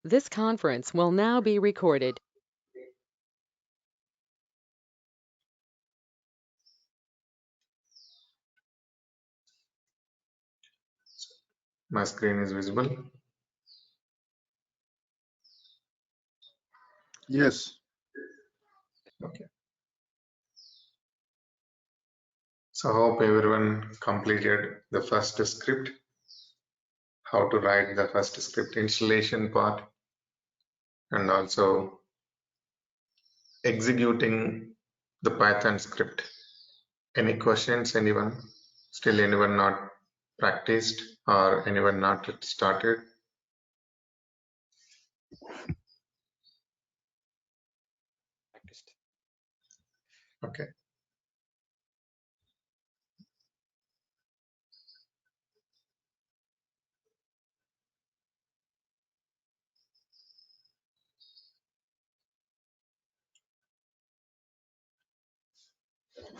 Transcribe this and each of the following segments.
This conference will now be recorded. My screen is visible. Yes. Okay. So hope everyone completed the first script, how to write the first script installation part, and also executing the Python script. Any questions, anyone? Still anyone not practiced or anyone not started? Okay.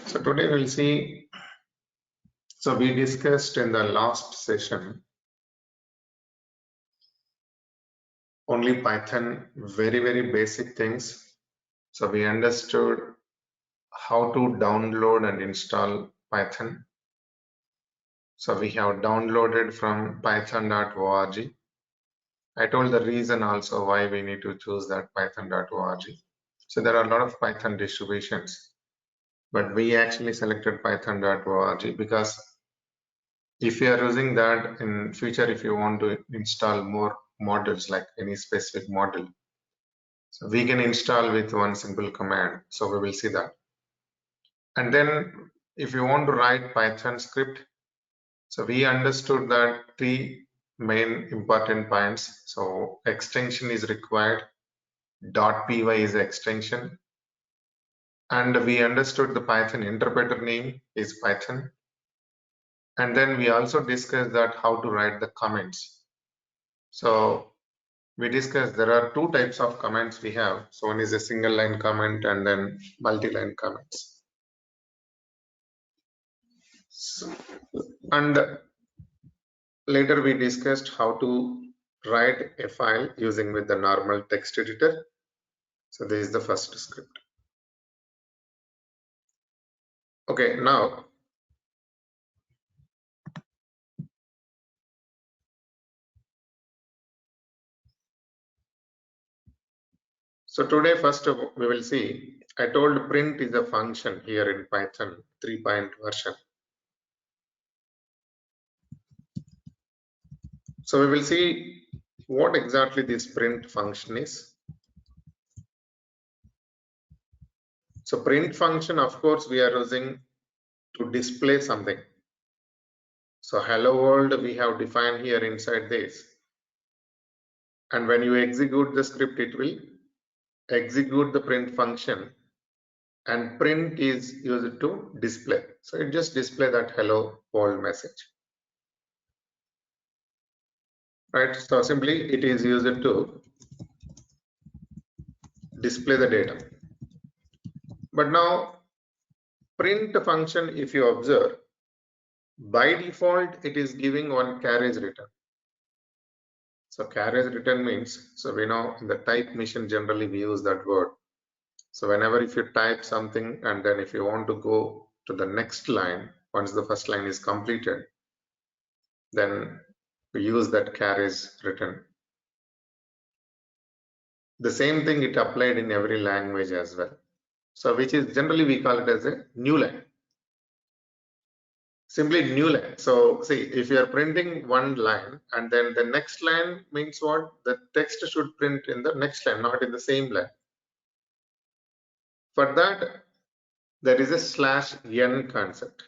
So today we'll see, so we discussed in the last session only Python, very basic things. So we understood how to download and install Python. So we have downloaded from python.org. I told the reason also why we need to choose that python.org. So there are a lot of Python distributions, but we actually selected python.org because if you are using that in future, if you want to install more modules like any specific module, so we can install with one simple command. So we will see that. And then if you want to write Python script, so we understood that three main important points. So extension is required, .py is extension, and we understood the Python interpreter name is Python. And then we also discussed that how to write the comments. So we discussed there are two types of comments we have. So one is a single line comment and then multi-line comments. So, and later we discussed how to write a file using with the normal text editor. So this is the first script. Okay, now so today first we will see, I told print is a function here in Python 3.0 version. So we will see what exactly this print function is. So print function, of course, we are using to display something. So hello world we have defined here inside this. And when you execute the script, it will execute the print function, and print is used to display. So it just display that hello world message. Right, so simply it is used to display the data. But now print function, if you observe, by default it is giving one carriage return. So carriage return means, so we know in the type mission generally we use that word. So whenever if you type something and then if you want to go to the next line, once the first line is completed, then we use that carriage return. The same thing it applied in every language as well. So which is generally we call it as a new line. Simply new line. So see, if you are printing one line and then the next line means what? The text should print in the next line, not in the same line. For that, there is a /n concept.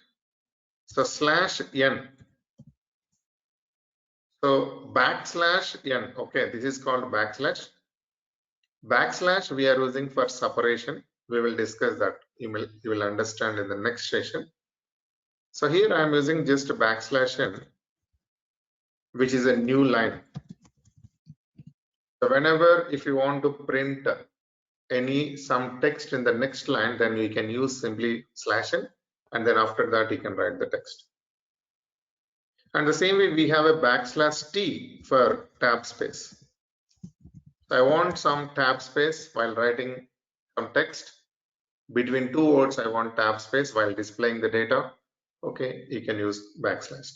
So /n. So \n. Okay, this is called backslash. Backslash we are using for separation. We will discuss that. You will understand in the next session. So here I am using just \n, which is a new line. So whenever if you want to print some text in the next line, then we can use simply /n, and then after that you can write the text. And the same way we have a \t for tab space. So I want some tab space while writing some text. Between two words, I want tab space while displaying the data. Okay, you can use backslash.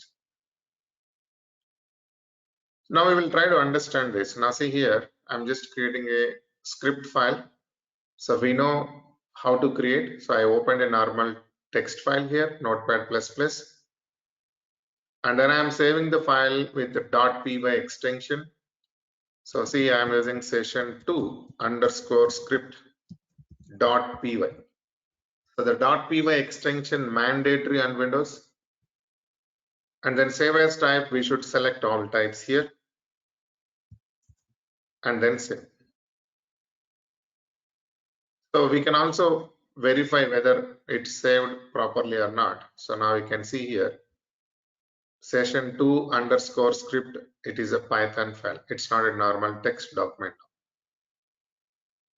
Now we will try to understand this. Now see here, I'm just creating a script file. So we know how to create. So I opened a normal text file here, Notepad++, and then I'm saving the file with the .py extension. So see, I'm using session2 underscore script .py. So the .py extension mandatory on Windows. And then save as type, we should select all types here and then save. So we can also verify whether it's saved properly or not. So now you can see here, session2 underscore script, it is a Python file. It's not a normal text document.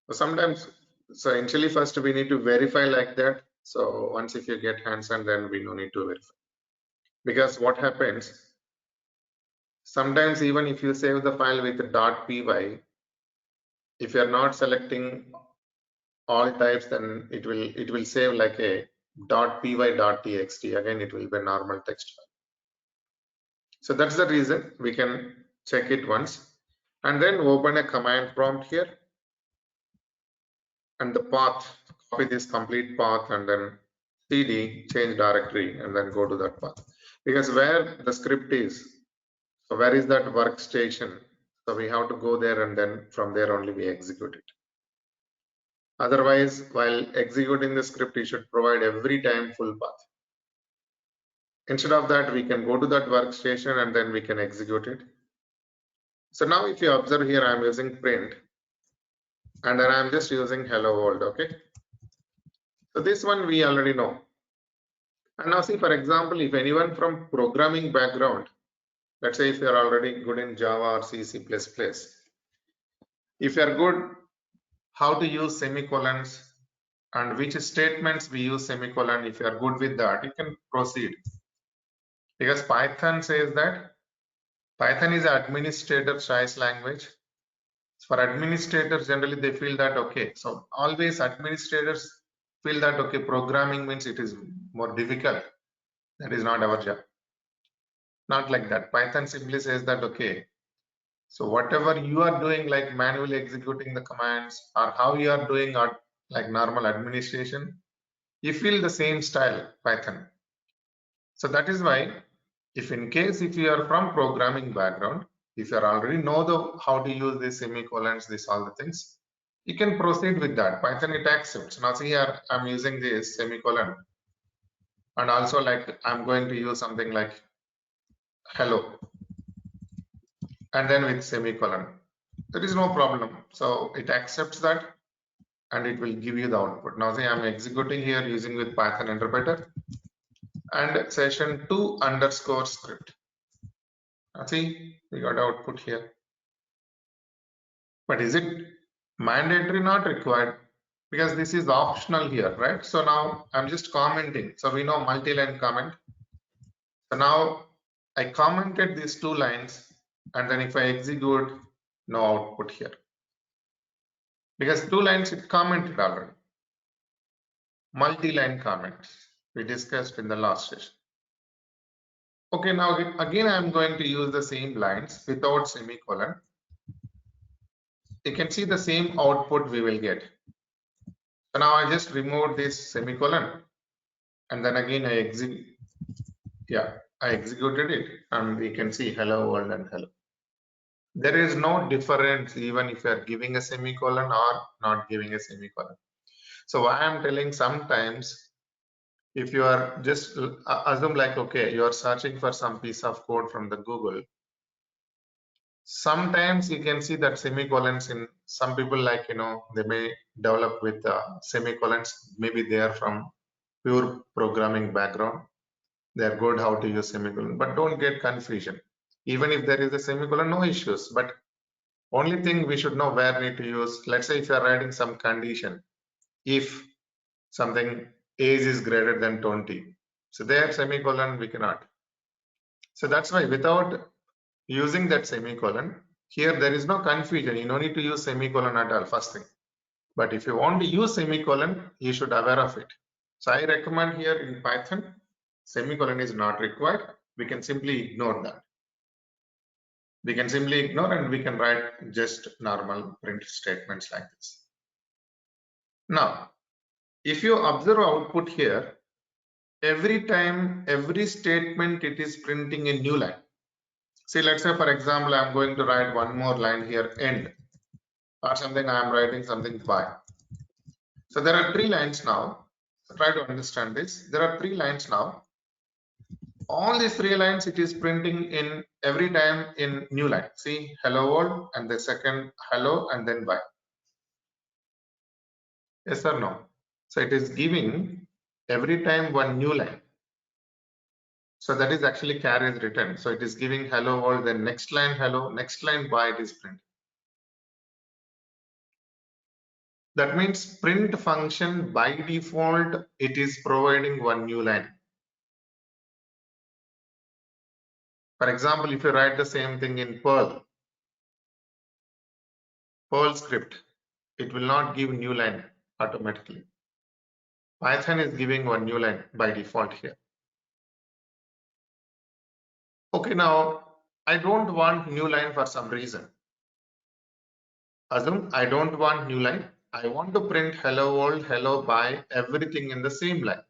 So sometimes, so initially first we need to verify like that. So once if you get hands-on, then we no need to verify. Because what happens, sometimes even if you save the file with .py, if you are not selecting all types, then it will save like a .py.txt. Again, it will be a normal text file. So that's the reason we can check it once and then open a command prompt here and the path, copy this complete path and then cd change directory and then go to that path, because where the script is, so where is that workstation, so we have to go there and then from there only we execute it. Otherwise, while executing the script, you should provide every time full path. Instead of that, we can go to that workstation and then we can execute it. So now if you observe here, I'm using print and then I'm just using hello world. Okay. So this one we already know. And now see, for example, if anyone from programming background, let's say if you're already good in Java or C, C++, if you're good how to use semicolons and which statements we use semicolon, if you're good with that, you can proceed. Because Python says that Python is an administrator choice language. For administrators, generally they feel that, okay, so always administrators feel that, okay, programming means it is more difficult. That is not our job. Not like that. Python simply says that, okay, so whatever you are doing, like manually executing the commands or how you are doing like normal administration, you feel the same style Python. So that is why if in case if you are from programming background, if you already know how to use these semicolons, this all the things, you can proceed with that. Python it accepts. Now see here, I'm using this semicolon and also like I'm going to use something like hello and then with semicolon. There is no problem. So it accepts that and it will give you the output. Now see, I'm executing here using with Python interpreter and session2 underscore script. Now see, we got output here. But is it mandatory? Not required, because this is optional here, right? So now I'm just commenting. So we know multi-line comment. So now I commented these 2 lines and then if I execute, no output here. Because 2 lines it commented already. Multi-line comments we discussed in the last session. Okay, now again I'm going to use the same lines without semicolon. You can see the same output we will get. So now I just remove this semicolon and then again I executed it and we can see hello world and hello. There is no difference even if you are giving a semicolon or not giving a semicolon. So why I'm telling, sometimes if you are just assume like, okay, you are searching for some piece of code from the Google. Sometimes you can see that semicolons in some people, like, they may develop with semicolons. Maybe they are from pure programming background. They are good how to use semicolon, but don't get confusion. Even if there is a semicolon, no issues. But only thing we should know where need to use. Let's say if you are writing some condition, if something age is greater than 20, so there semicolon we cannot. So that's why without using that semicolon, Here there is no confusion. You don't need to use semicolon at all, first thing. But if you want to use semicolon, you should aware of it. So I recommend here in Python, semicolon is not required. We can simply ignore that. We can simply ignore and we can write just normal print statements like this. Now, if you observe output here, every time, every statement, it is printing a new line. See, let's say, for example, I'm going to write one more line here, end, or something, I'm writing something by. So there are three lines now. So try to understand this. There are three lines now. All these three lines, it is printing in every time in new line. See, hello world, and the second hello, and then bye. Yes or no? So it is giving every time one new line. So that is actually carriage return. So it is giving hello world, then next line hello, next line bye, it is print. That means print function by default, it is providing one new line. For example, if you write the same thing in Perl script, it will not give new line automatically. Python is giving one new line by default here. Okay, now I don't want new line for some reason. Assume I don't want new line. I want to print hello world, hello bye, everything in the same line.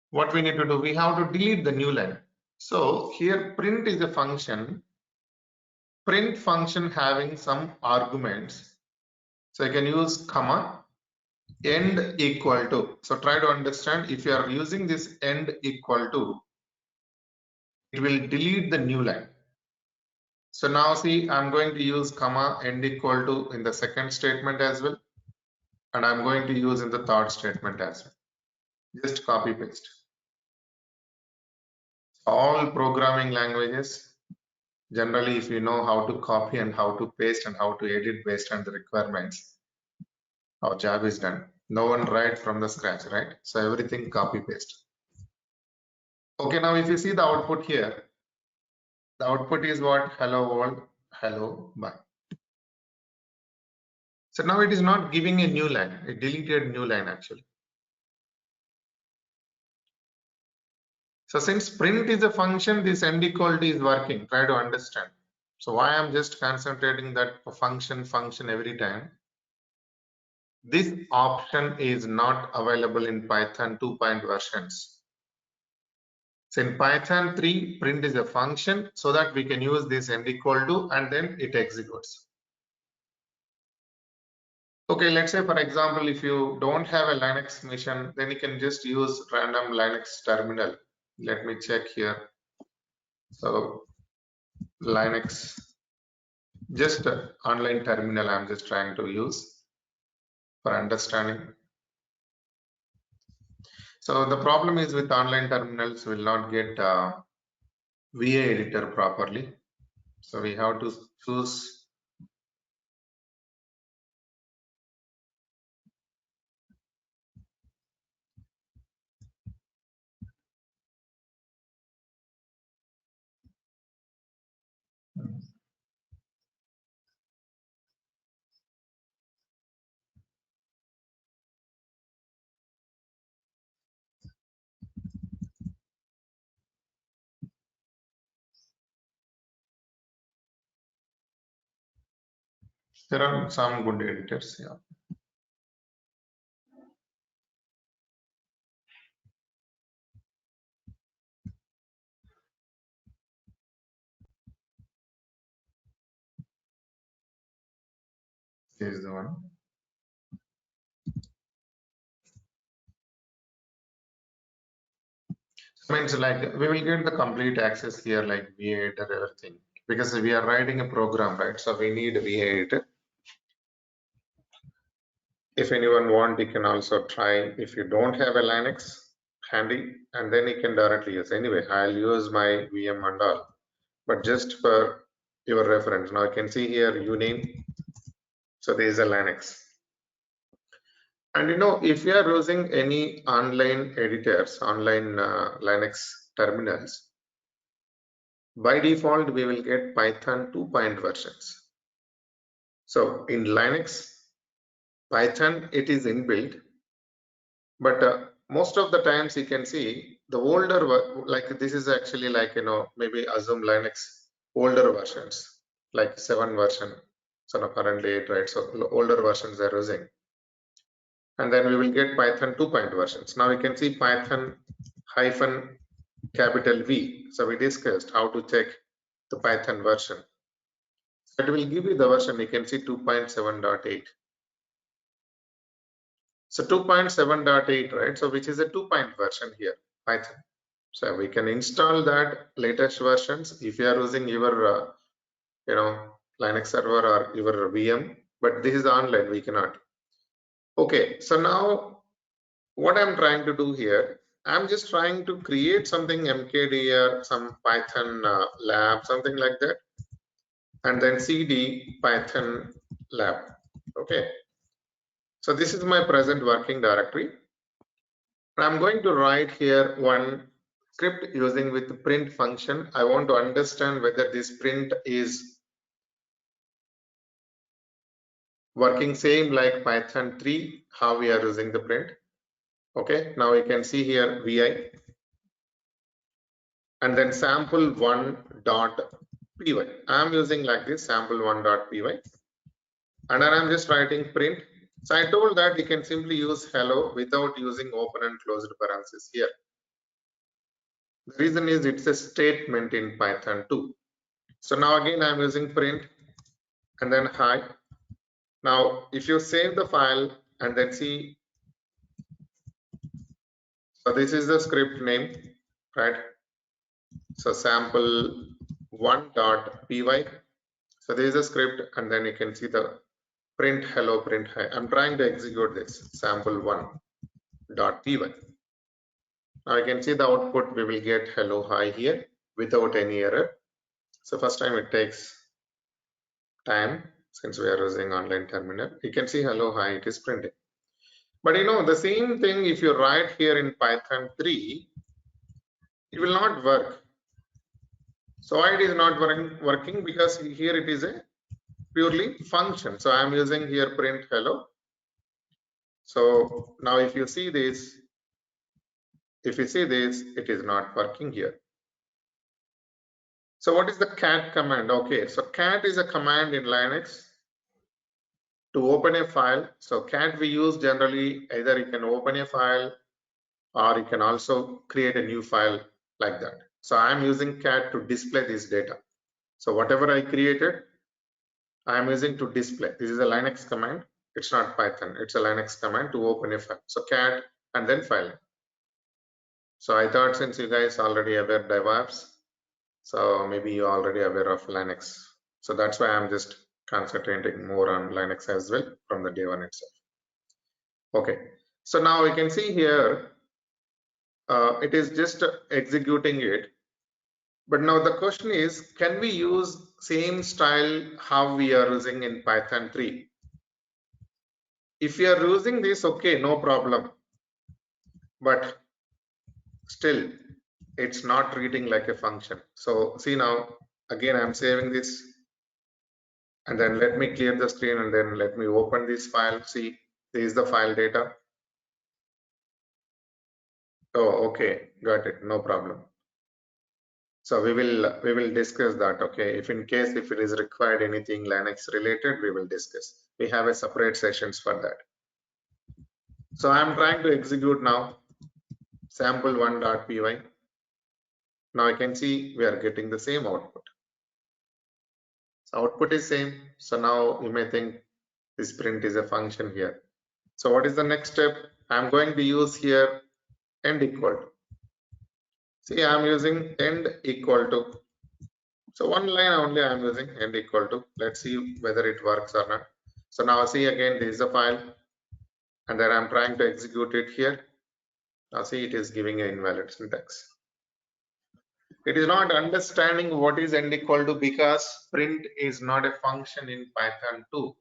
What we need to do, we have to delete the new line. So here print is a function, print function having some arguments. So I can use comma, end equal to. So try to understand, if you are using this end equal to, it will delete the new line. So now see, I'm going to use comma end equal to in the second statement as well. And I'm going to use in the third statement as well. Just copy paste. All programming languages, generally, if you know how to copy and how to paste and how to edit based on the requirements, our job is done. No one write from the scratch, right? So everything copy paste. Okay, now if you see the output here, the output is what? Hello world, hello, bye. So now it is not giving a new line, it deleted new line actually. So since print is a function, this end equal to is working. Try to understand. So why I'm just concentrating that function every time. This option is not available in Python 2.0 versions. So in Python 3, print is a function so that we can use this end equal to and then it executes. Okay, let's say for example, if you don't have a Linux machine, then you can just use random Linux terminal. Let me check here. So Linux, just online terminal I'm just trying to use for understanding. So the problem is with online terminals will not get VA editor properly. So we have to choose. There are some good editors. Yeah. This is the one. Means like we will get the complete access here, like VA editor, everything, because we are writing a program, right? So we need a VA editor. If anyone want, you can also try. If you don't have a Linux handy, and then you can directly use. Anyway, I'll use my VM and all, but just for your reference. Now you can see here uname. So there is a Linux. And you know, if you are using any online editors, online Linux terminals, By default, we will get Python 2 versions. So in Linux, Python, it is inbuilt, but most of the times you can see the older, like this is actually like, maybe assume Linux older versions, like 7 version. So now currently 8, right? So older versions are using. And then we will get Python 2 versions. Now we can see Python hyphen capital V. So we discussed how to check the Python version. So it will give you the version. You can see 2.7.8. So 2.7.8, right? So which is a 2 version here, Python. So we can install that latest versions if you are using your, Linux server or your VM. But this is online, we cannot. Okay, so now what I'm trying to do here, I'm just trying to create something MKD or some Python lab, something like that, and then CD Python lab. Okay, so this is my present working directory. I'm going to write here one script using with print function. I want to understand whether this print is working same like Python 3, how we are using the print. Okay, now you can see here vi and then sample1.py. I'm using like this sample1.py and then I'm just writing print. So I told that you can simply use hello without using open and closed parentheses here. The reason is it's a statement in Python 2. So now again I'm using print and then hi. Now if you save the file and then see, so this is the script name, right? So sample1.py. So there is a script and then you can see the print hello, print hi. I'm trying to execute this sample1.py. Now I can see the output, we will get hello hi here without any error. So first time it takes time since we are using online terminal. You can see hello hi, it is printing. But the same thing if you write here in Python 3, it will not work. So why it is not working? Because here it is a purely function. So I am using here print hello. So now if you see this, it is not working here. So what is the cat command? Okay, so cat is a command in Linux to open a file. So cat we use generally, either you can open a file or you can also create a new file like that. So I'm using cat to display this data. So whatever I created, I'm using to display. This is a Linux command. It's not Python. It's a Linux command to open a file. So cat and then file. So I thought since you guys already aware Devops, so maybe you're already aware of Linux. So that's why I'm just concentrating more on Linux as well from the day one itself. Okay. So now we can see here, it is just executing it. But now the question is, can we use same style how we are using in Python 3? If you are using this, okay, no problem. But still, it's not treating like a function. So see now, again, I'm saving this and then let me clear the screen and then let me open this file. See, this is the file data. Oh, okay, got it, no problem. So we will discuss that. Okay, if in case if it is required anything Linux related, we will discuss. We have a separate sessions for that. So I'm trying to execute now sample1.py. Now I can see we are getting the same output. So output is same. So now you may think this print is a function here. So what is the next step? I'm going to use here end equal to. See, I'm using end equal to. So one line only I'm using end equal to. Let's see whether it works or not. So now see again, this is a file and then I'm trying to execute it here. Now see, it is giving an invalid syntax. It is not understanding what is end equal to because print is not a function in Python 2.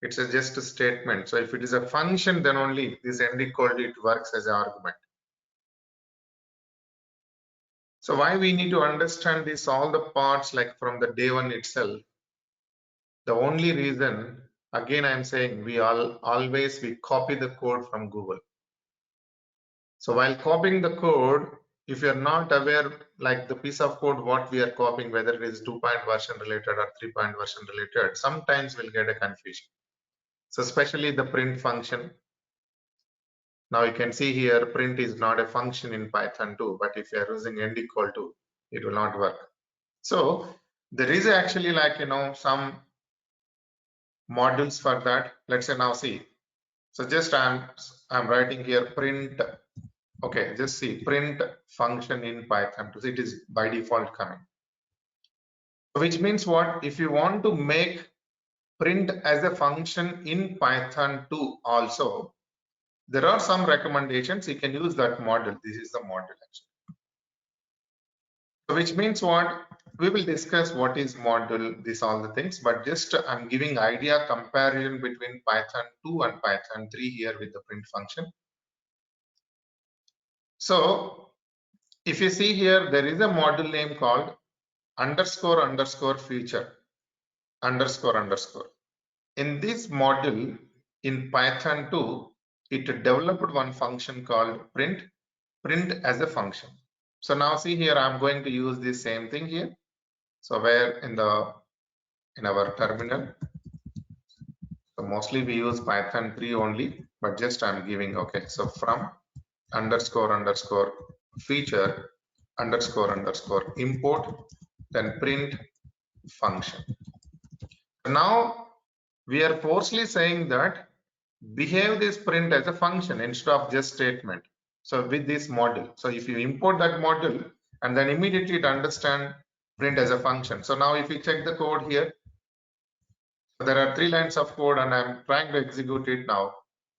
It's just a statement. So if it is a function, then only this end equal to it works as an argument. So why we need to understand this, all the parts like from the day one itself? The only reason, again, I'm saying we always copy the code from Google. So while copying the code, if you're not aware, like the piece of code, what we are copying, whether it is 2-point version related or 3-point version related, sometimes we'll get a confusion. So especially the print function. Now you can see here, print is not a function in Python 2, but if you are using end equal to, it will not work. So there is actually like, some modules for that. Let's say now see. So just I'm writing here print. Okay, just see print function in Python. So it is by default coming. Which means what? If you want to make print as a function in Python 2 also, there are some recommendations. You can use that model. This is the model actually. So which means what? We will discuss what is module, these all the things, but just I'm giving idea comparison between Python 2 and Python 3 here with the print function. So if you see here, there is a module name called underscore underscore feature underscore underscore. In this module in Python 2, it developed one function called print as a function. So now see here, I'm going to use the same thing here. So where in our terminal, so mostly we use Python 3 only, but just I'm giving, okay. So from underscore underscore feature underscore underscore import, then print function. Now we are forcefully saying that behave this print as a function instead of just statement. So with this model, so if you import that model and then immediately it understand print as a function. So now if you check the code here, there are 3 lines of code and I'm trying to execute it now,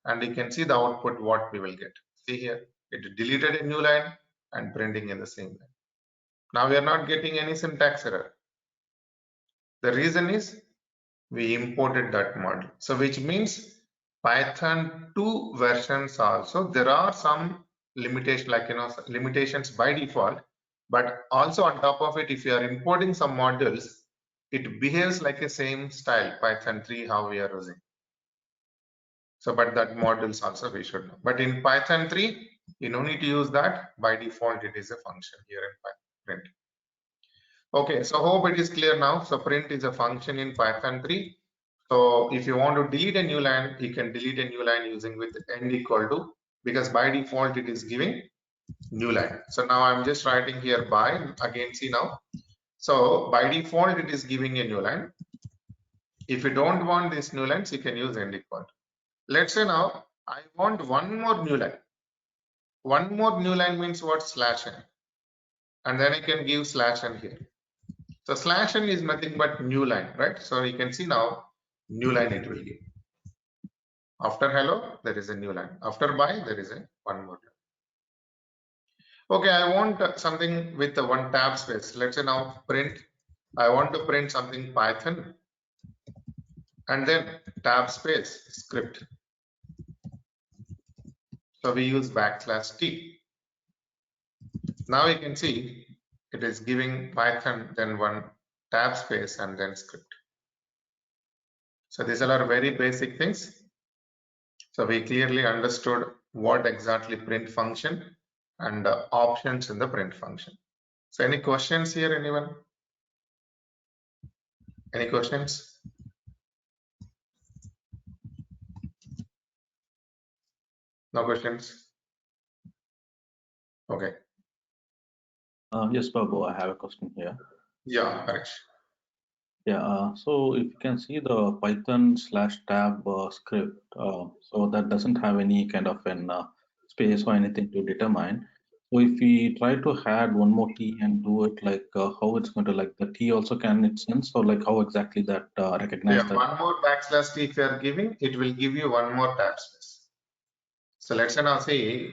and you can see the output what we will get. See here, it deleted a new line and printing in the same line. Now we are not getting any syntax error. The reason is we imported that model. So which means Python 2 versions also, there are some limitations, like limitations by default, but also on top of it, if you are importing some modules, it behaves like a same style Python 3 how we are using. So but that modules also we should know. But in Python 3, you don't need to use that. By default, it is a function here in print. Okay, so hope it is clear now. So print is a function in Python 3. So if you want to delete a new line, you can delete a new line using with end equal to, because by default it is giving new line. So now I'm just writing here by, again see now. So by default it is giving a new line. If you don't want this new lines, you can use end equal to. Let's say now I want one more new line. One more new line means what? Slash n. And then I can give slash n here. So slash n is nothing but new line, right? So you can see now new line it will give. After hello, there is a new line. After bye, there is one more line. Okay, I want something with the one tab space. Let's say now print. I want to print something Python and then tab space script. So we use \t. Now you can see it is giving Python, then one tab space and then script. So these are very basic things. So we clearly understood what exactly print function and options in the print function. So any questions here, anyone? Any questions? No questions? Okay. Yes, Babu, I have a question here. Yeah, Harish. Yeah, so if you can see the Python/tab script, so that doesn't have any kind of an space or anything to determine. So if we try to add one more T and do it like how it's going to, like the T also can it sense, or like how exactly that recognize Yeah, that? one more \t if you are giving, it will give you one more tab space. So let's say now say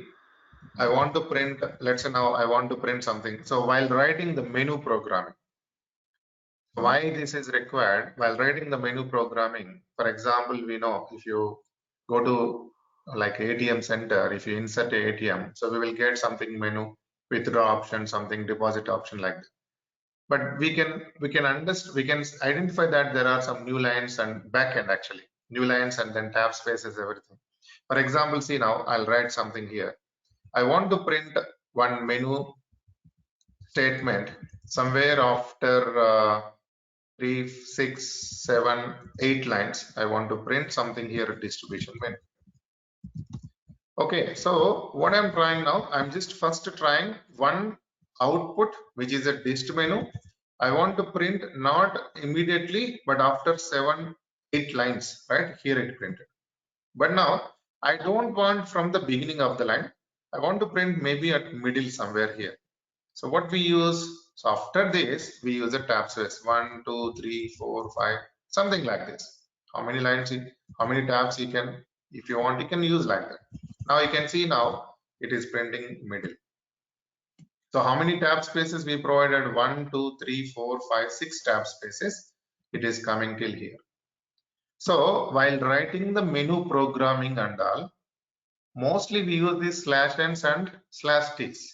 I want to print, let's say now I want to print something. So while writing the menu programming, why this is required? While writing the menu programming, for example, we know if you go to like ATM center, if you insert a ATM, so we will get something menu. withdraw option, something deposit option like that. But we can identify that there are some new lines and backend actually, new lines and then tab spaces, everything. For example, see now I'll write something here. I want to print one menu statement somewhere after 3, 6, 7, 8 lines. I want to print something here at distribution menu. Okay, so what I'm trying now, I'm just first trying one output, which is a dist menu. I want to print not immediately, but after 7, 8 lines, right? Here it printed. But now I don't want from the beginning of the line. I want to print maybe at middle somewhere here. So what we use, so after this, we use a tab space 1, 2, 3, 4, 5, something like this. How many lines, how many tabs you can, if you want, you can use like that. Now you can see now it is printing middle. So how many tab spaces we provided? 1, 2, 3, 4, 5, 6 tab spaces. It is coming till here. So while writing the menu programming and all, mostly we use these slash n's and slash t's.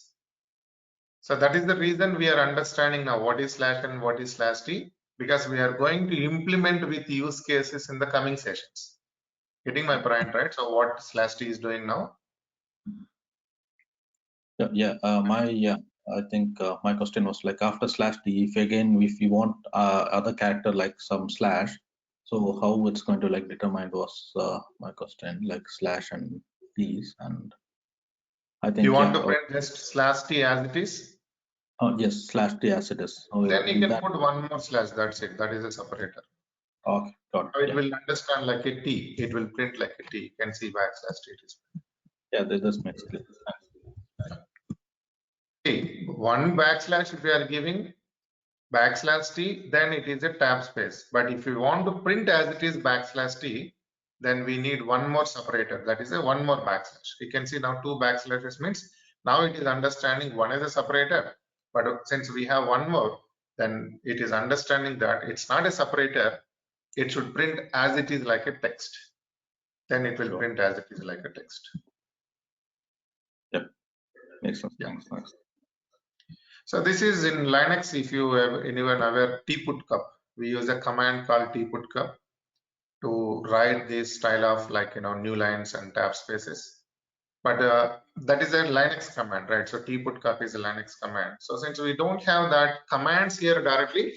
So that is the reason we are understanding now what is slash n, what is slash t, because we are going to implement with use cases in the coming sessions. Getting my point, right? So what slash t is doing now? I think my question was like after slash t, if you want other character like some slash, so how it's going to like determine was my question, like slash and t's, and I think You want to print just slash t as it is? Yes, slash t as it is. So then you can put one more slash, that's it. That is a separator. Okay, got it. It will understand like a T. It will print like a T. You can see backslash T. Yeah, this makes clear. See, one backslash if you are giving backslash T, then it is a tab space. But if you want to print as it is backslash T, then we need one more separator. That is a one more backslash. You can see now two backslashes means now it is understanding one is a separator. But since we have one more, then it is understanding that it's not a separator. It should print as it is like a text. Then it will print as it is like a text. Yep, makes sense. Thanks. So this is in Linux. If you have anyone aware tputcup, we use a command called tputcup to write this style of like new lines and tab spaces. But that is a Linux command, right? So tputcup is a Linux command. So since we don't have that commands here directly,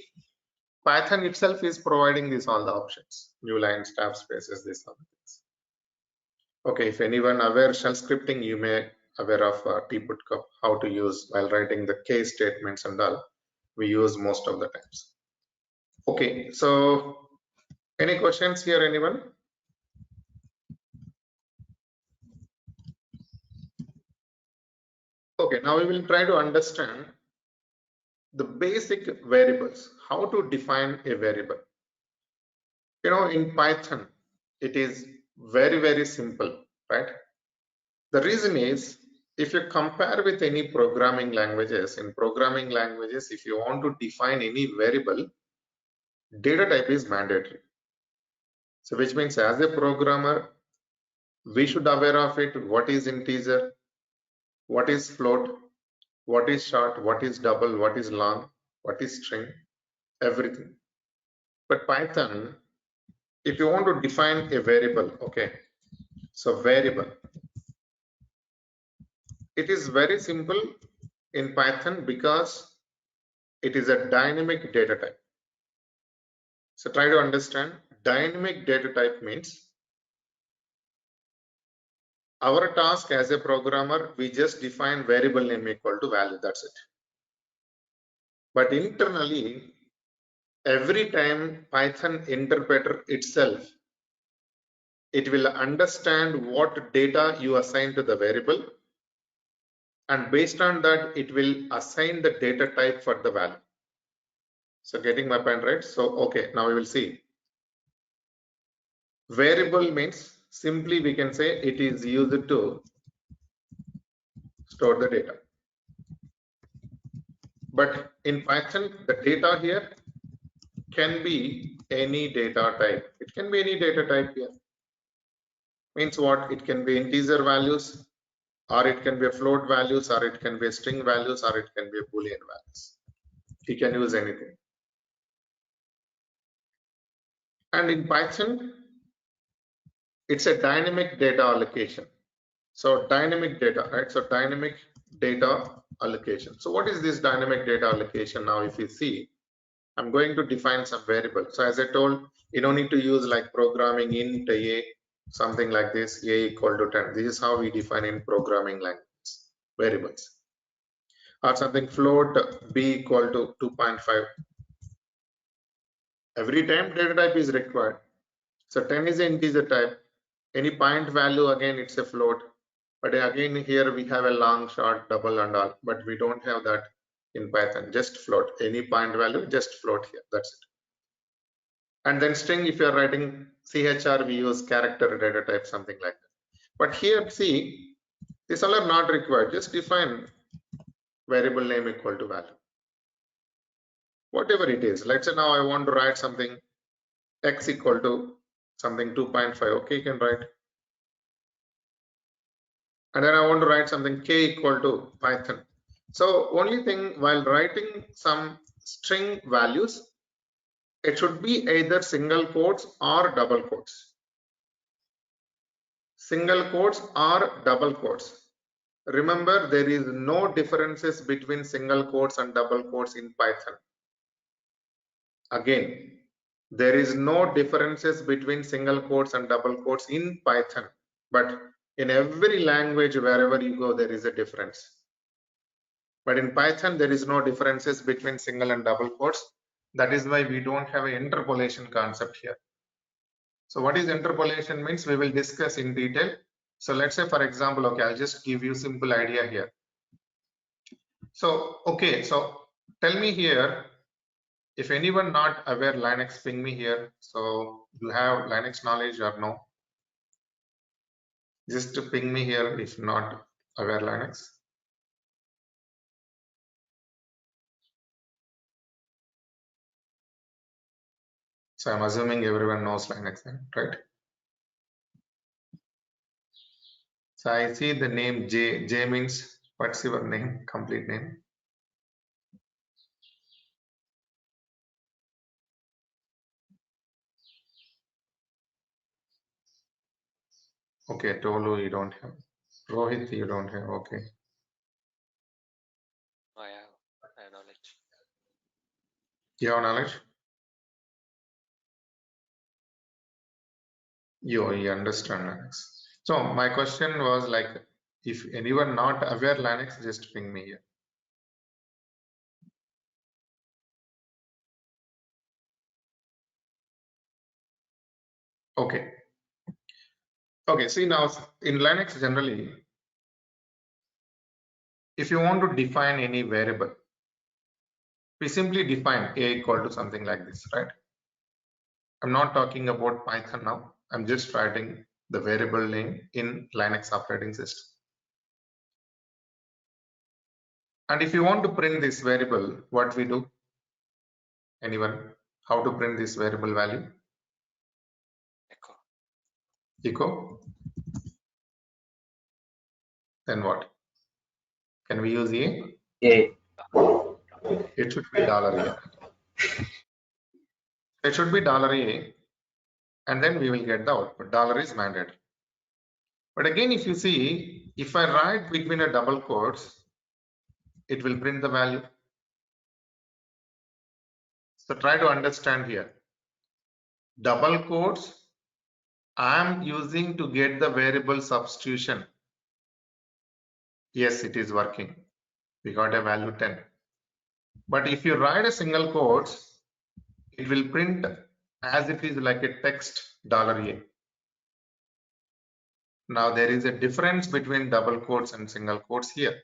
Python itself is providing these all the options: new lines, tab spaces, these other things. Okay, if anyone aware shell scripting, you may aware of tputcup, how to use while writing the case statements and all. We use most of the times. Okay, so any questions here, anyone? Okay, now we will try to understand the basic variables, how to define a variable. In Python, it is very, very simple, right? The reason is, if you compare with any programming languages, if you want to define any variable, data type is mandatory. So which means as a programmer, we should aware of it. What is integer, what is float, what is short, what is double, what is long, what is string, everything. But Python, if you want to define a variable, okay, so variable, it is very simple in Python because it is a dynamic data type. So try to understand, dynamic data type means our task as a programmer, we just define variable name equal to value, that's it. But internally, every time Python interpreter itself, it will understand what data you assign to the variable, and based on that, it will assign the data type for the value. So getting my point, right? So okay, now we will see. Variable means simply we can say it is used to store the data. But in Python, the data here can be any data type. It can be any data type here. Means what? It can be integer values, or it can be a float values, or it can be a string values, or it can be a boolean values. You can use anything. And in Python, it's a dynamic data allocation. So dynamic data, right? So dynamic data allocation. So what is this dynamic data allocation? Now, if you see, I'm going to define some variable. So as I told, you don't need to use like programming int a, something like this, a equal to 10. This is how we define in programming language variables. Or something float b equal to 2.5. Every time data type is required. So 10 is an integer type. Any point value, again, it's a float. But again, here we have a long, short, double and all, but we don't have that in Python. Just float. Any point value, just float here. That's it. And then string, if you are writing CHR, we use character data type, something like that. But here, see, these all are not required. Just define variable name equal to value. Whatever it is. Let's say now I want to write something x equal to something 2.5. Okay, you can write. And then I want to write something k equal to Python. So only thing, while writing some string values, it should be either single quotes or double quotes. Single quotes or double quotes. Remember, there is no differences between single quotes and double quotes in Python. Again, there is no differences between single quotes and double quotes in Python. But in every language, wherever you go, there is a difference. But in Python, there is no differences between single and double quotes. That is why we don't have an interpolation concept here. So what is interpolation means, we will discuss in detail. So let's say, for example, okay, I'll just give you simple idea here. So, okay, so tell me here, if anyone not aware Linux, ping me here. So you have Linux knowledge or no? Just to ping me here if not aware Linux. So I'm assuming everyone knows Linux, right? So I see the name J. J means, what's your name, complete name? Okay, Tolu, you don't have. Rohit, you don't have. Okay. I have knowledge. You have knowledge? You understand Linux. So my question was like, if anyone not aware Linux, just ping me here. Okay. Okay, see now in Linux generally, if you want to define any variable, we simply define a equal to something like this, right? I'm not talking about Python now. I'm just writing the variable name in Linux operating system. And if you want to print this variable, what we do? Anyone? How to print this variable value? Echo. Echo. Then what? Can we use A? A. It should be $A. It should be $A, and then we will get the output. Dollar is mandatory. But again, if you see, if I write between a double quotes, it will print the value. So try to understand here. Double quotes, I am using to get the variable substitution. Yes, it is working. We got a value 10. But if you write a single quotes, it will print as it is like a text $A. Now there is a difference between double quotes and single quotes here.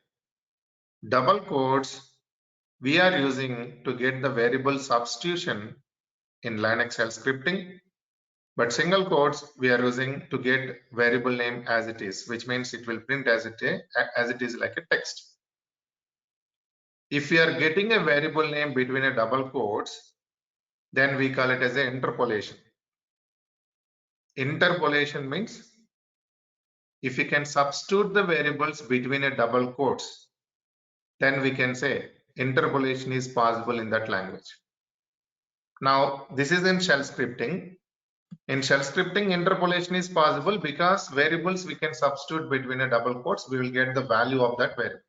Double quotes we are using to get the variable substitution in Linux shell scripting, but single quotes we are using to get variable name as it is, which means it will print as it is like a text. If we are getting a variable name between a double quotes, then we call it as an interpolation. Interpolation means if we can substitute the variables between a double quotes, then we can say interpolation is possible in that language. Now, this is in shell scripting. In shell scripting, interpolation is possible because variables we can substitute between a double quotes, we will get the value of that variable.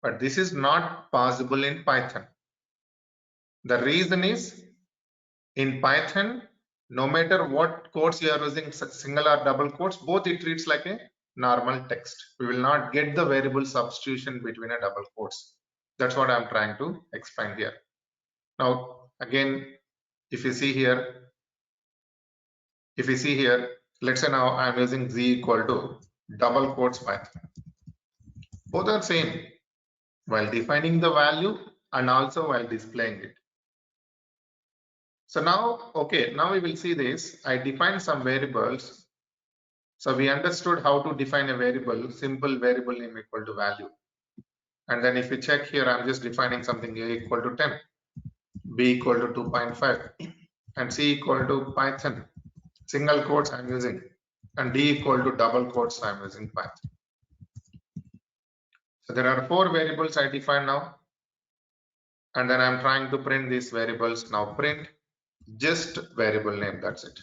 But this is not possible in Python. The reason is, in Python, no matter what quotes you are using, single or double quotes, both it treats like a normal text. We will not get the variable substitution between a double quotes. That's what I'm trying to explain here. Now, again, if you see here, let's say now I'm using z equal to double quotes Python. Both are same while defining the value and also while displaying it. So now, okay, now we will see this. I defined some variables. So we understood how to define a variable, simple variable name equal to value. And then if you check here, I'm just defining something a equal to 10, b equal to 2.5, and c equal to Python. Single quotes I'm using, and d equal to double quotes I'm using Python. So there are 4 variables I define now. And then I'm trying to print these variables. Now print just variable name, that's it.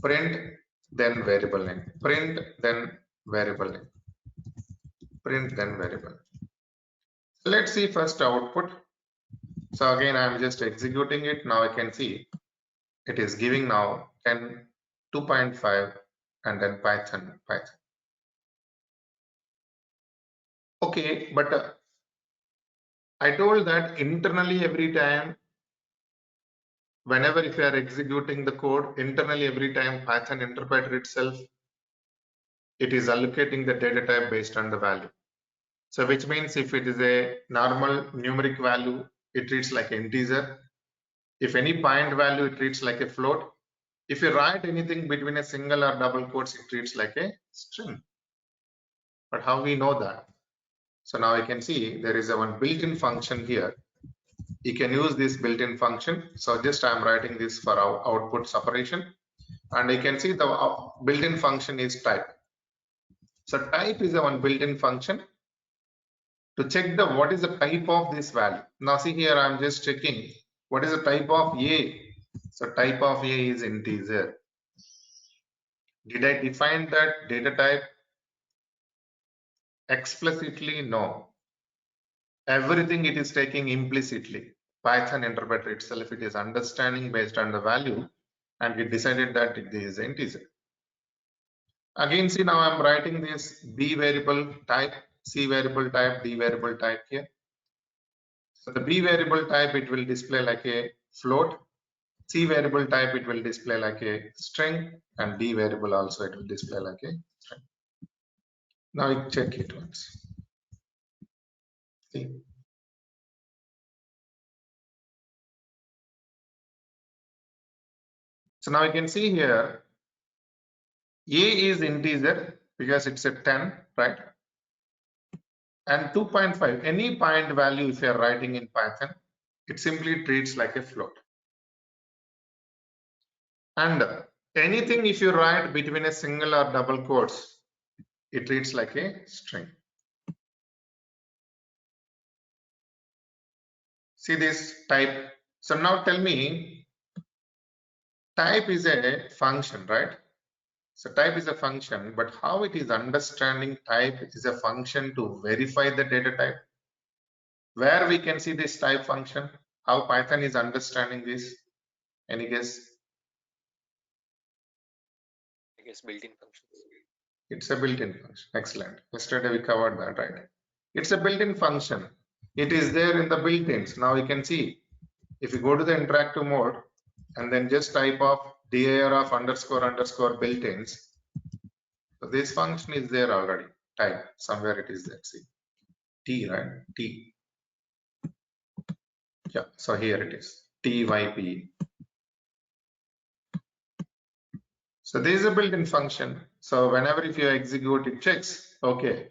Print, then variable name. Print, then variable name. Print, then variable. Let's see first output. So again, I'm just executing it. Now I can see it is giving now 10, 2.5, and then Python. Okay, but I told that internally every time, whenever if you are executing the code, internally every time Python interpreter itself, it is allocating the data type based on the value. So which means if it is a normal numeric value, it treats like an integer. If any point value, it treats like a float. If you write anything between a single or double quotes, it treats like a string. But how we know that? So now you can see there is a one built-in function here. You can use this built-in function. So just I'm writing this for our output separation. And you can see the built-in function is type. So type is a one built-in function to check the what is the type of this value. Now see here, I'm just checking what is the type of a. So type of a is integer. Did I define that data type explicitly? No. Everything it is taking implicitly. Python interpreter itself, it is understanding based on the value, and it decided that it is integer. Again, see now I'm writing this b variable type, c variable type, d variable type here. So the b variable type, it will display like a float. C variable type, it will display like a string, and D variable also it will display like a string. Now we check it once. See. So now you can see here, A is integer because it's a 10, right? And 2.5, any point value if you are writing in Python, it simply treats like a float. And anything if you write between a single or double quotes, it treats like a string. See this type. So now tell me, type is a function, right? So type is a function, but how it is understanding type is a function to verify the data type. Where we can see this type function, how Python is understanding this? Any guess? I guess built-in functions. It's a built-in function. Excellent. Yesterday we covered that, right? It's a built-in function. It is there in the built-ins. Now you can see if you go to the interactive mode and then just type of dir of __ built-ins. So this function is there already. Type somewhere it is there. See T, right? T. Yeah. So here it is. TYP. So this is a built-in function. So whenever if you execute, it checks. Okay.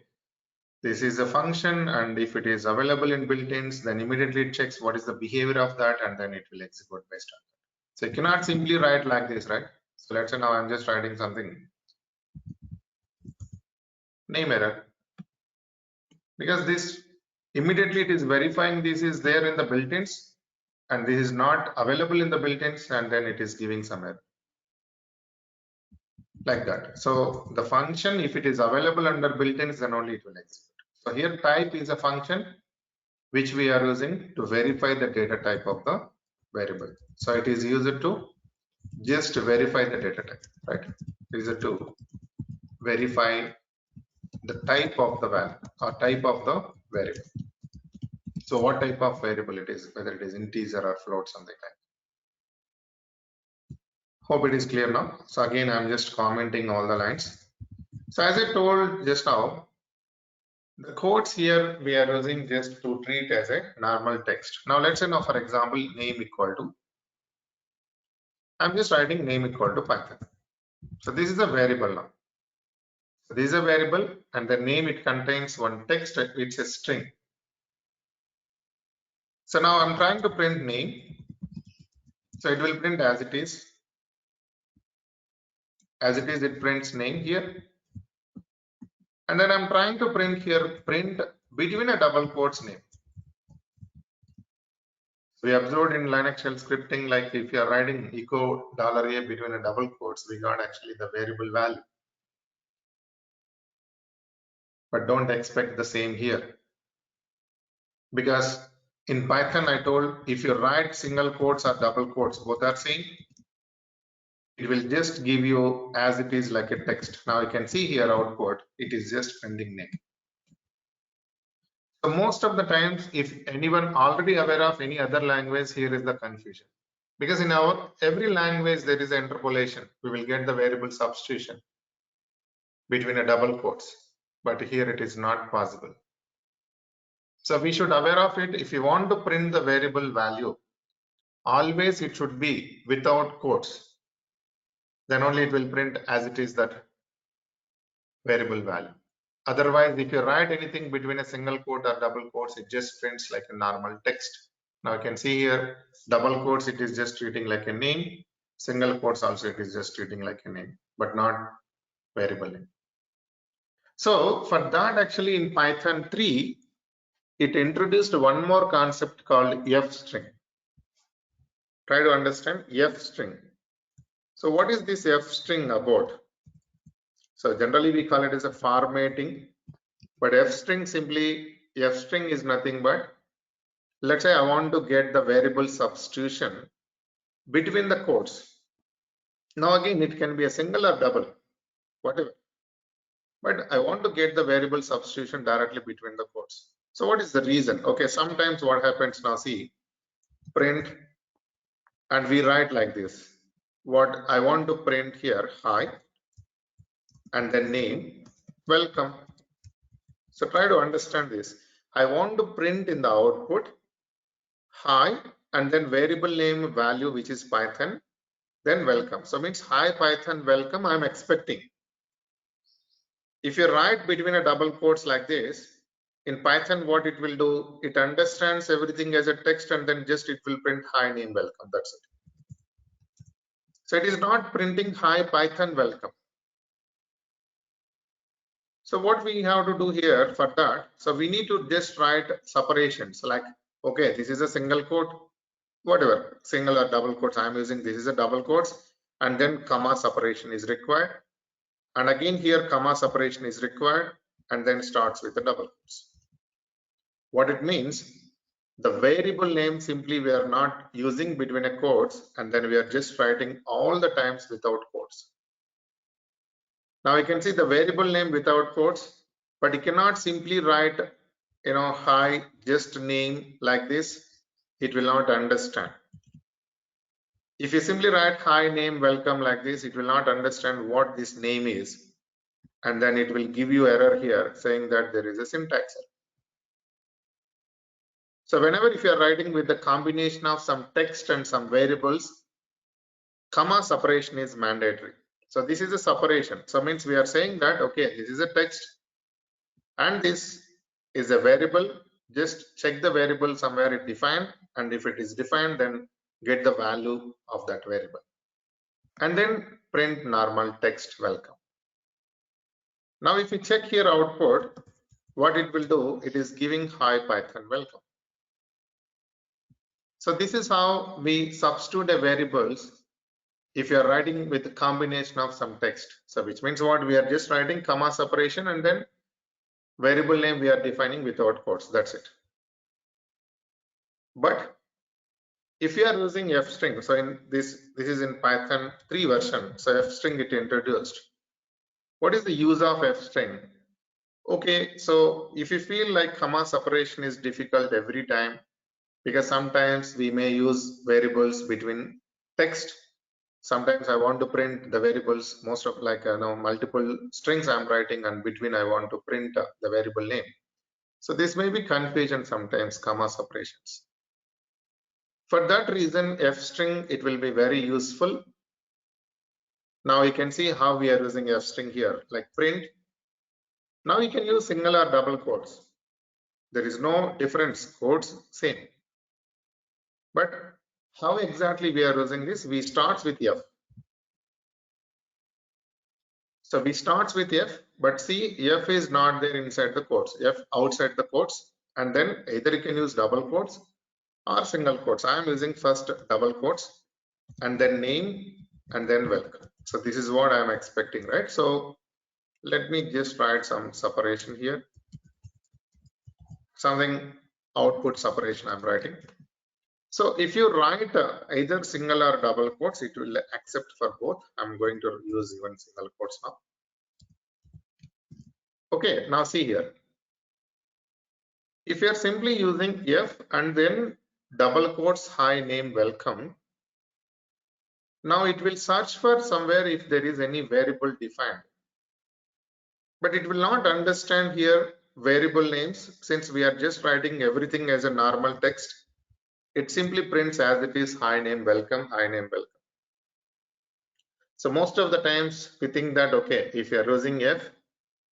This is a function, and if it is available in built-ins, then immediately it checks what is the behavior of that, and then it will execute based on that. So you cannot simply write like this, right? So let's say now I'm just writing something. name error, because this immediately it is verifying this is there in the built-ins and this is not available in the built-ins, and then it is giving some error like that. So the function, if it is available under built-ins, then only it will execute. So here type is a function which we are using to verify the data type of the variable. So it is used to just verify the data type, right? Used to verify the type of the value or type of the variable. So what type of variable it is, whether it is integer or float, something like that. Hope it is clear now. So again, I'm just commenting all the lines. So as I told just now, the codes here we are using just to treat as a normal text. Now let's say now for example, name equal to, I'm just writing name equal to Python. So this is a variable now. So this is a variable and the name, it contains one text, which is string. So now I'm trying to print name. So it will print as it is. As it is, it prints name here. And then I'm trying to print here, print between a double quotes name. We observed in Linux shell scripting, like if you are writing echo $a between a double quotes, we got actually the variable value. But don't expect the same here. Because in Python, I told if you write single quotes or double quotes, both are same, it will just give you as it is like a text. Now you can see here output, it is just printing name. So most of the times, if anyone already aware of any other language, here is the confusion. Because in our every language, there is interpolation. We will get the variable substitution between a double quotes, but here it is not possible. So we should aware of it. If you want to print the variable value, always it should be without quotes. Then only it will print as it is that variable value. Otherwise, if you write anything between a single quote or double quotes, it just prints like a normal text. Now you can see here, double quotes, it is just treating like a name. Single quotes also, it is just treating like a name, but not variable name. So for that, actually in Python 3, it introduced one more concept called f string. Try to understand f string. So what is this f string about? So generally we call it as a formatting, but f string is nothing but, let's say I want to get the variable substitution between the quotes. Now again, it can be a single or double, whatever. But I want to get the variable substitution directly between the quotes. So what is the reason? Okay, sometimes what happens now, see, print, and we write like this. What I want to print here, hi, and then name, welcome. So try to understand this. I want to print in the output, hi, and then variable name value, which is Python, then welcome. So means hi Python welcome, I'm expecting. If you write between a double quotes like this, in Python, what it will do, it understands everything as a text and then just it will print hi name welcome, that's it. So it is not printing hi Python welcome. So what we have to do here for that, so we need to just write separations like, okay, this is a single quote, whatever, single or double quotes I'm using, this is a double quotes, and then comma separation is required. And again here comma separation is required and then starts with the double quotes. What it means, the variable name simply we are not using between a quotes and then we are just writing all the times without quotes. Now you can see the variable name without quotes, but you cannot simply write, hi, just name like this. It will not understand. If you simply write hi name welcome like this, it will not understand what this name is. And then it will give you error here saying that there is a syntax error. So whenever if you are writing with the combination of some text and some variables, comma separation is mandatory. So this is a separation. So means we are saying that, okay, this is a text and this is a variable. Just check the variable somewhere it defined, and if it is defined, then get the value of that variable. And then print normal text welcome. Now if you check here output, what it will do, it is giving hi Python welcome. So this is how we substitute a variables if you are writing with a combination of some text. So which means what, we are just writing comma separation and then variable name we are defining without quotes. That's it. But if you are using f string, so in this is in Python 3 version, so f string it introduced. What is the use of f string? Okay, so if you feel like comma separation is difficult every time, because sometimes we may use variables between text, sometimes I want to print the variables, most of like multiple strings I'm writing, and between I want to print the variable name. So this may be confusion sometimes, comma separations. For that reason, f string it will be very useful. Now you can see how we are using f string here, like print. Now you can use single or double quotes. There is no difference, quotes same. But how exactly we are using this? We start with f. So we starts with f, but see f is not there inside the quotes, f outside the quotes, and then either you can use double quotes or single quotes. I am using first double quotes and then name and then welcome. So this is what I am expecting, right? So let me just write some separation here, something output separation I'm writing. So if you write either single or double quotes, it will accept for both. I'm going to use even single quotes now. Okay, now see here. If you are simply using f and then double quotes hi name welcome, now it will search for somewhere if there is any variable defined. But it will not understand here variable names, since we are just writing everything as a normal text. It simply prints as it is hi name welcome, hi name welcome. So most of the times we think that, okay, if you are using f,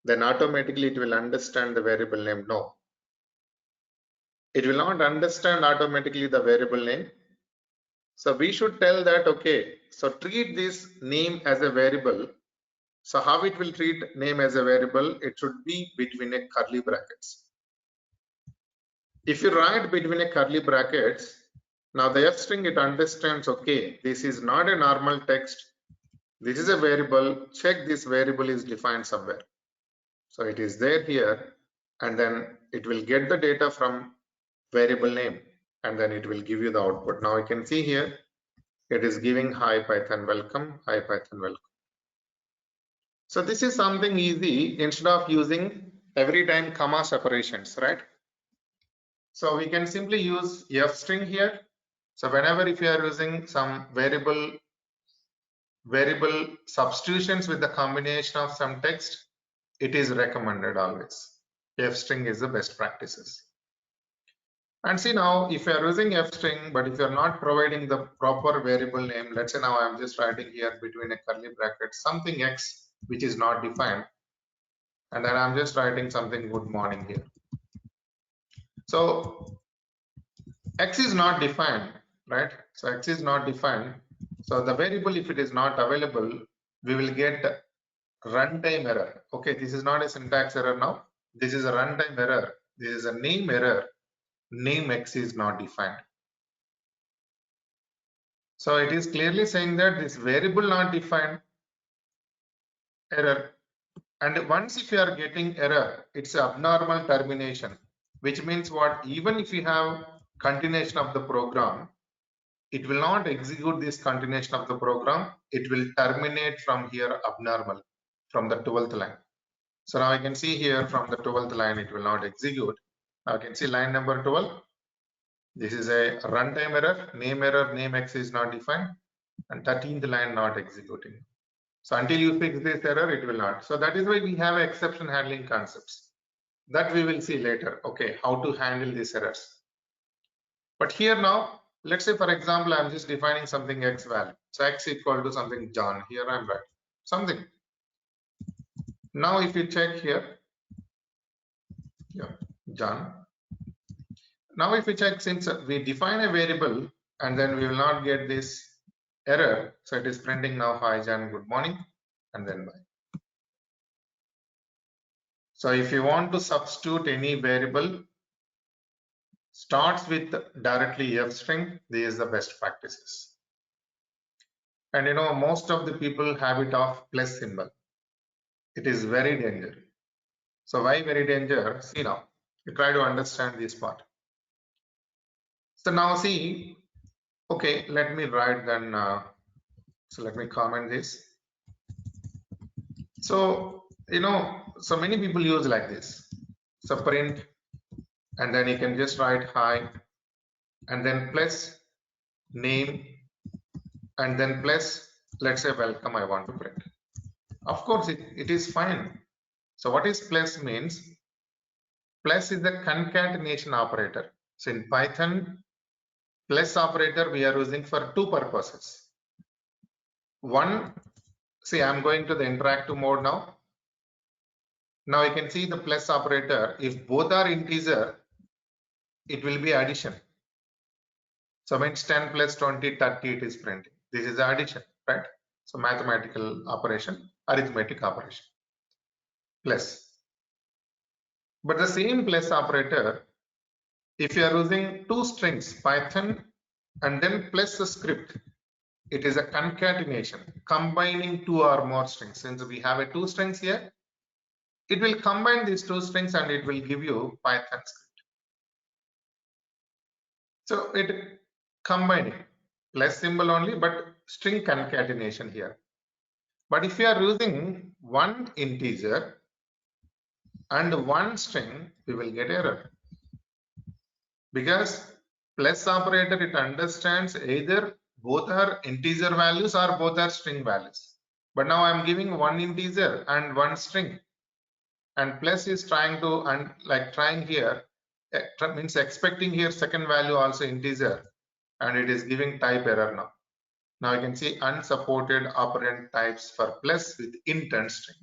then automatically it will understand the variable name. No, it will not understand automatically the variable name. So we should tell that, okay, so treat this name as a variable. So how it will treat name as a variable? It should be between a curly brackets. If you write between a curly brackets, now the f string it understands, okay, this is not a normal text. This is a variable. Check this variable is defined somewhere. So it is there here, and then it will get the data from variable name, and then it will give you the output. Now you can see here, it is giving hi Python welcome, hi Python welcome. So this is something easy instead of using every time comma separations, right? So we can simply use f string here. So whenever if you are using some variable substitutions with the combination of some text, it is recommended always. F string is the best practices. And see now, if you are using f string, but if you are not providing the proper variable name, let's say now I am just writing here between a curly bracket something x which is not defined, and then I'm just writing something good morning here. So x is not defined, right? So x is not defined. So the variable, if it is not available, we will get runtime error. Okay, this is not a syntax error now. This is a runtime error. This is a name error. Name x is not defined. So it is clearly saying that this variable not defined error. And once if you are getting error, it's abnormal termination, which means what? Even if you have continuation of the program, it will not execute this continuation of the program. It will terminate from here abnormal, from the 12th line. So now I can see here from the 12th line, it will not execute. Now I can see line number 12. This is a runtime error, name x is not defined, and 13th line not executing. So until you fix this error, it will not. So that is why we have exception handling concepts that we will see later. Okay, how to handle these errors. But here now, let's say for example, I'm just defining something x value. So x equal to something John. Here I'm writing something. Now if you check here, yeah, John. Now if you check, since we define a variable and then we will not get this error, so it is printing now hi John, good morning, and then bye. So if you want to substitute any variable, starts with directly f string, these are the best practices. And you know, most of the people have it of plus symbol. It is very dangerous. So why very dangerous? See now, you try to understand this part. So now see, okay, let me write then, so let me comment this. So, you know, so many people use like this. So print, and then you can just write hi, and then plus name, and then plus, let's say welcome, I want to print. Of course, it is fine. So what is plus means? Plus is the concatenation operator. So in Python, plus operator we are using for two purposes. One, see, I'm going to the interactive mode now. Now you can see the plus operator. If both are integer, it will be addition. So means 10 plus 20, 30, it is printing. This is addition, right? So mathematical operation, arithmetic operation, plus. But the same plus operator, if you are using two strings, Python and then plus a script, it is a concatenation, combining two or more strings. Since we have a two strings here, it will combine these two strings and it will give you Python script. So it combining plus symbol only, but string concatenation here. But if you are using one integer and one string, we will get error. Because plus operator, it understands either both are integer values or both are string values. But now I'm giving one integer and one string. And plus is trying to, and like trying here, means expecting here second value also integer, and it is giving type error now. Now you can see unsupported operand types for plus with int and string.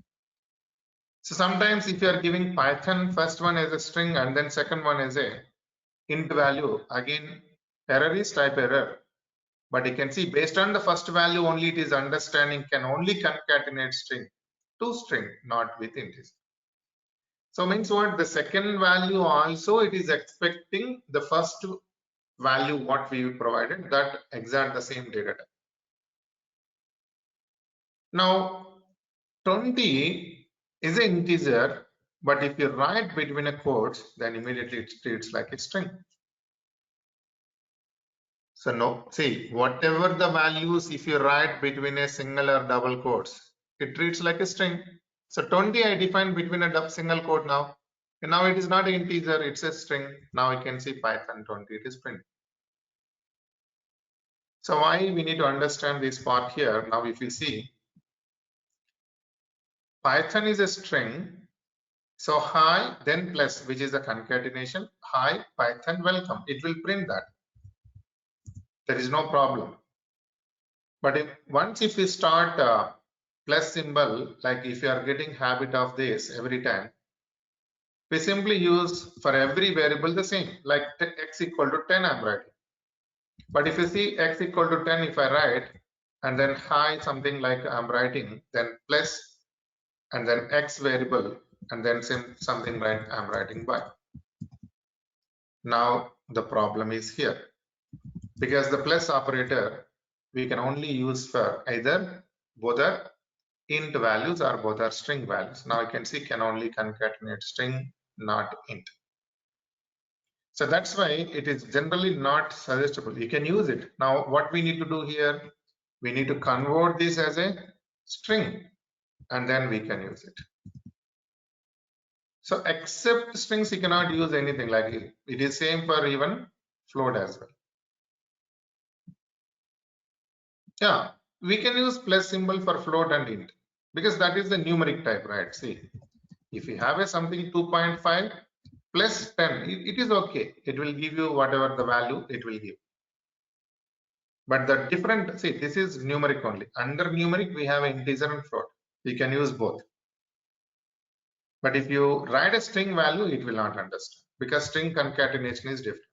So sometimes if you are giving Python first one as a string and then second one as a int value, again error is type error. But you can see based on the first value only, it is understanding can only concatenate string to string, not with integer. So means what? The second value also it is expecting the first value what we provided, that exact the same data type. Now 20 is an integer, but if you write between a quotes, then immediately it treats like a string. So no, see, whatever the values, if you write between a single or double quotes, it treats like a string. So 20 I define between a single quote now. And now it is not an integer, it's a string. Now you can see Python 20, it is print. So why we need to understand this part here. Now if you see, Python is a string. So hi, then plus, which is the concatenation. Hi, Python, welcome. It will print that. There is no problem. But if we start plus symbol, like if you are getting habit of this every time, we simply use for every variable the same, like x equal to 10 I'm writing. But if you see x equal to 10, if I write and then hi something like I'm writing, then plus and then x variable and then something like I'm writing by. Now the problem is here, because the plus operator we can only use for either both are int values or both are string values. Now you can see can only concatenate string, not int. So that's why it is generally not suggestible. You can use it. Now what we need to do here, we need to convert this as a string and then we can use it. So except strings you cannot use anything, like it is same for even float as well. Yeah, we can use plus symbol for float and int because that is the numeric type, right? See, if you have a something 2.5 plus 10, it is okay. It will give you whatever the value it will give. But the different, see, this is numeric only. Under numeric, we have integer and float. We can use both. But if you write a string value, it will not understand because string concatenation is different.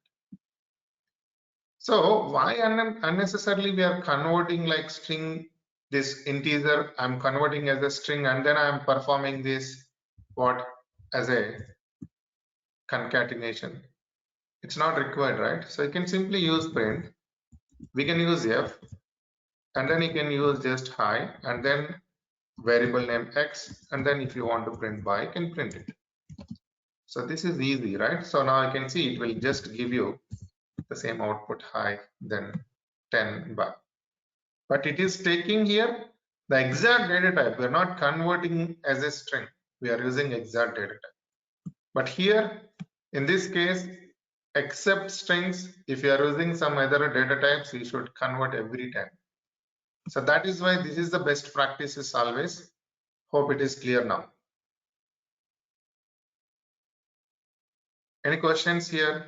So why unnecessarily we are converting like string, this integer I'm converting as a string and then I'm performing this what as a concatenation. It's not required, right? So you can simply use print. We can use F, and then you can use just hi, and then variable name X, and then if you want to print by, you can print it. So this is easy, right? So now I can see it will just give you the same output hi, then 10 by. But it is taking here the exact data type. We are not converting as a string. We are using exact data type. But here, in this case, except strings, if you are using some other data types, you should convert every time. So that is why this is the best practices always. Hope it is clear now. Any questions here?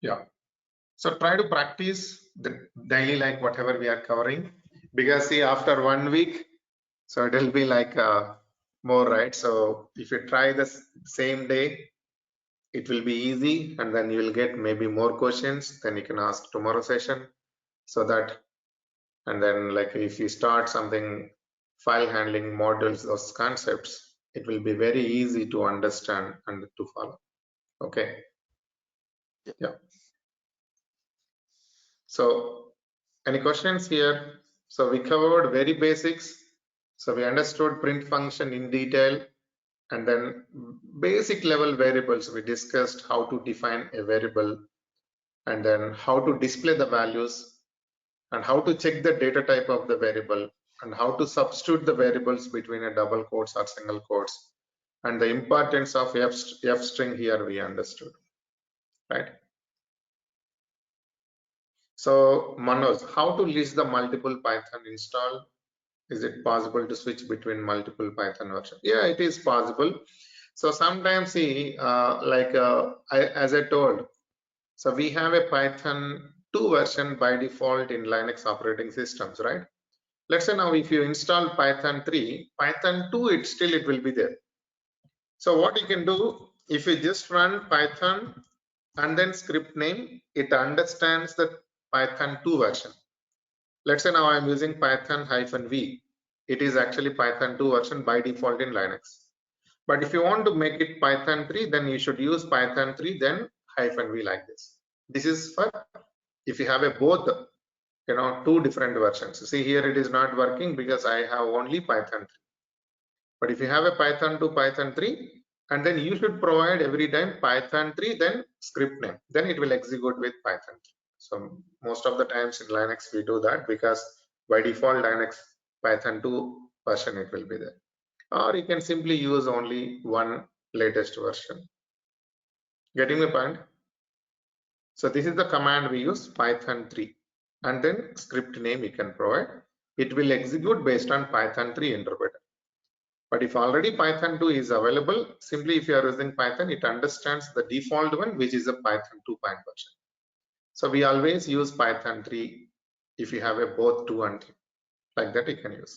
Yeah. So try to practice the daily, like whatever we are covering, because see, after 1 week, so it will be like more, right? So if you try the same day, it will be easy, and then you will get maybe more questions. Then you can ask tomorrow session, so that, and then like if you start something, file handling modules, those concepts, it will be very easy to understand and to follow. Okay. Yeah. So any questions here? So we covered very basics. So we understood print function in detail, and then basic level variables. We discussed how to define a variable, and then how to display the values, and how to check the data type of the variable, and how to substitute the variables between a double quotes or single quotes, and the importance of F string here we understood, right? So Manoj, how to list the multiple Python install? Is it possible to switch between multiple Python versions? Yeah, it is possible. So sometimes see, as I told, so we have a Python 2 version by default in Linux operating systems, right? Let's say now if you install Python 3, Python 2, it will be there. So what you can do, if you just run Python and then script name, it understands the Python 2 version. Let's say now I'm using Python-V. It is actually Python 2 version by default in Linux. But if you want to make it Python 3, then you should use Python 3, then -v like this. This is for if you have a both, two different versions. See here it is not working because I have only Python 3. But if you have a Python 2, Python 3, and then you should provide every time Python 3, then script name. Then it will execute with Python 3. So most of the times in Linux we do that because by default Linux Python 2 version it will be there. Or you can simply use only one latest version. Getting the point? So this is the command we use, Python 3, and then script name you can provide. It will execute based on Python 3 interpreter. But if already Python 2 is available, simply if you are using Python, it understands the default one, which is a Python 2 version. So we always use Python 3 if you have a both 2 and 3. Like that you can use.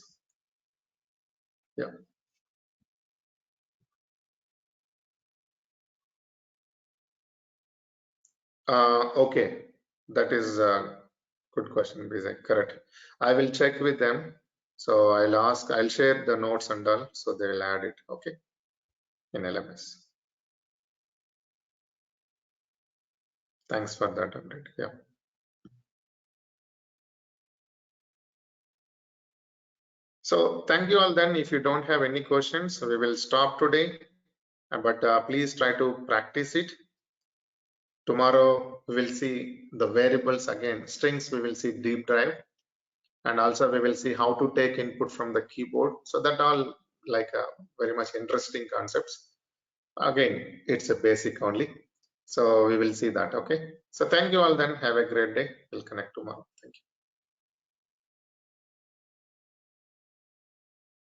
Yeah. Okay, that is a good question, Bizak. Correct. I will check with them. So I'll share the notes and all, so they will add it. Okay, in LMS. Thanks for that update. Yeah. So thank you all. Then if you don't have any questions, we will stop today. But please try to practice it. Tomorrow we will see the variables again, strings. We will see deep dive, and also we will see how to take input from the keyboard. So that all like very much interesting concepts. Again, it's a basic only. So we will see that. Okay. So thank you all. Then have a great day. We'll connect tomorrow. Thank you.